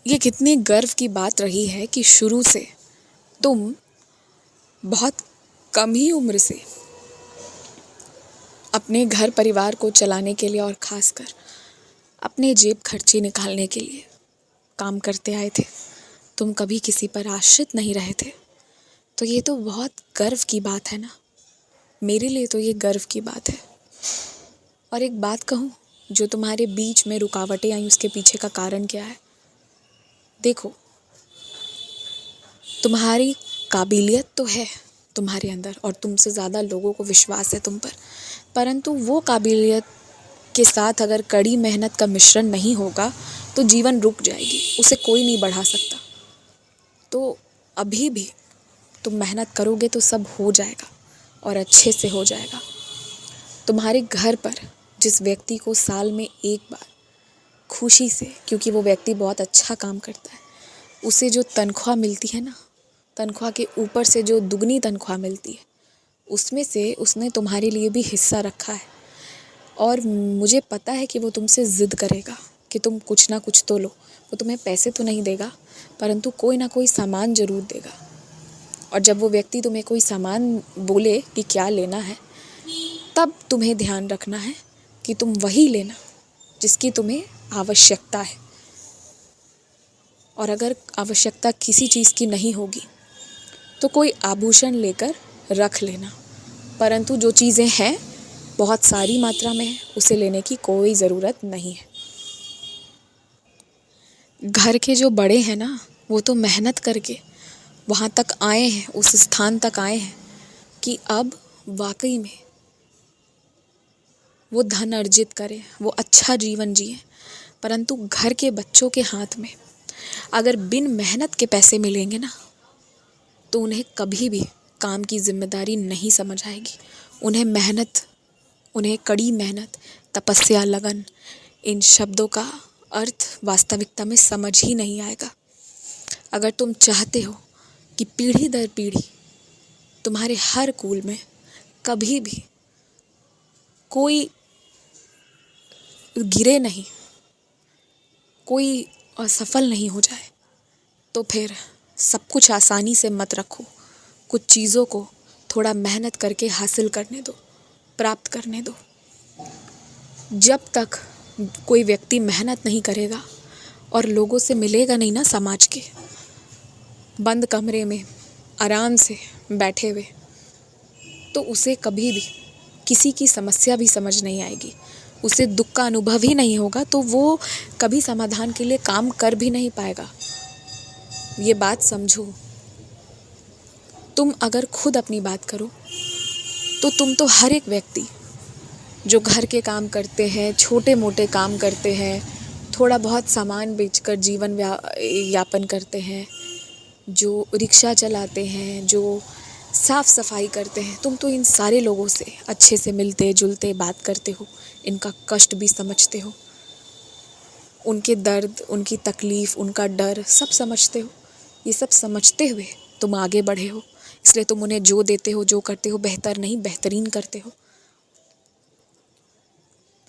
ये कितनी गर्व की बात रही है कि शुरू से तुम बहुत कम ही उम्र से अपने घर परिवार को चलाने के लिए और ख़ासकर अपने जेब खर्चे निकालने के लिए काम करते आए थे। तुम कभी किसी पर आश्रित नहीं रहे थे। तो ये तो बहुत गर्व की बात है ना। मेरे लिए तो ये गर्व की बात है। और एक बात कहूँ, जो तुम्हारे बीच में रुकावटें आई उसके पीछे का कारण क्या है? देखो, तुम्हारी काबिलियत तो है तुम्हारे अंदर और तुमसे ज़्यादा लोगों को विश्वास है तुम पर, परंतु वो काबिलियत के साथ अगर कड़ी मेहनत का मिश्रण नहीं होगा तो जीवन रुक जाएगी, उसे कोई नहीं बढ़ा सकता। तो अभी भी तुम मेहनत करोगे तो सब हो जाएगा और अच्छे से हो जाएगा। तुम्हारे घर पर जिस व्यक्ति को साल में एक बार खुशी से, क्योंकि वो व्यक्ति बहुत अच्छा काम करता है, उसे जो तनख्वाह मिलती है ना, तनख्वाह के ऊपर से जो दुगनी तनख्वाह मिलती है, उसमें से उसने तुम्हारे लिए भी हिस्सा रखा है। और मुझे पता है कि वो तुमसे ज़िद करेगा कि तुम कुछ ना कुछ तो लो। वो तुम्हें पैसे तो नहीं देगा, परंतु कोई ना कोई सामान ज़रूर देगा। और जब वो व्यक्ति तुम्हें कोई सामान बोले कि क्या लेना है, तब तुम्हें ध्यान रखना है कि तुम वही लेना जिसकी तुम्हें आवश्यकता है। और अगर आवश्यकता किसी चीज़ की नहीं होगी तो कोई आभूषण लेकर रख लेना, परंतु जो चीज़ें हैं बहुत सारी मात्रा में है, उसे लेने की कोई ज़रूरत नहीं है। घर के जो बड़े हैं ना, वो तो मेहनत करके वहाँ तक आए हैं, उस स्थान तक आए हैं कि अब वाकई में वो धन अर्जित करें, वो अच्छा जीवन जिए। परंतु घर के बच्चों के हाथ में अगर बिन मेहनत के पैसे मिलेंगे ना, तो उन्हें कभी भी काम की जिम्मेदारी नहीं समझ आएगी। उन्हें मेहनत, उन्हें कड़ी मेहनत, तपस्या, लगन, इन शब्दों का अर्थ वास्तविकता में समझ ही नहीं आएगा। अगर तुम चाहते हो कि पीढ़ी दर पीढ़ी तुम्हारे हर कुल में कभी भी कोई गिरे नहीं, कोई असफल नहीं हो जाए, तो फिर सब कुछ आसानी से मत रखो। कुछ चीज़ों को थोड़ा मेहनत करके हासिल करने दो, प्राप्त करने दो। जब तक कोई व्यक्ति मेहनत नहीं करेगा और लोगों से मिलेगा नहीं ना, समाज के बंद कमरे में आराम से बैठे हुए, तो उसे कभी भी किसी की समस्या भी समझ नहीं आएगी, उसे दुख का अनुभव ही नहीं होगा, तो वो कभी समाधान के लिए काम कर भी नहीं पाएगा। ये बात समझो। तुम अगर खुद अपनी बात करो तो तुम तो हर एक व्यक्ति जो घर के काम करते हैं, छोटे मोटे काम करते हैं, थोड़ा बहुत सामान बेचकर जीवन यापन करते हैं, जो रिक्शा चलाते हैं, जो साफ सफाई करते हैं, तुम तो इन सारे लोगों से अच्छे से मिलते जुलते बात करते हो, इनका कष्ट भी समझते हो, उनके दर्द, उनकी तकलीफ़, उनका डर सब समझते हो। ये सब समझते हुए तुम आगे बढ़े हो, इसलिए तुम उन्हें जो देते हो, जो करते हो, बेहतर नहीं बेहतरीन करते हो।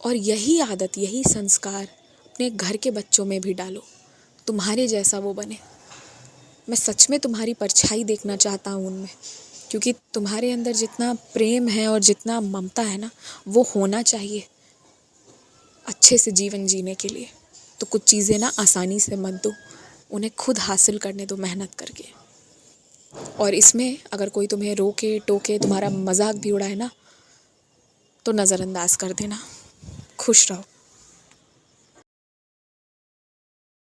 और यही आदत, यही संस्कार अपने घर के बच्चों में भी डालो, तुम्हारे जैसा वो बने। मैं सच में तुम्हारी परछाई देखना चाहता हूँ उनमें, क्योंकि तुम्हारे अंदर जितना प्रेम है और जितना ममता है ना, वो होना चाहिए अच्छे से जीवन जीने के लिए। तो कुछ चीज़ें ना आसानी से मत दो, उन्हें खुद हासिल करने दो मेहनत करके। और इसमें अगर कोई तुम्हें रोके टोके, तुम्हारा मजाक भी उड़ाए ना, तो नज़रअंदाज कर देना। खुश रहो।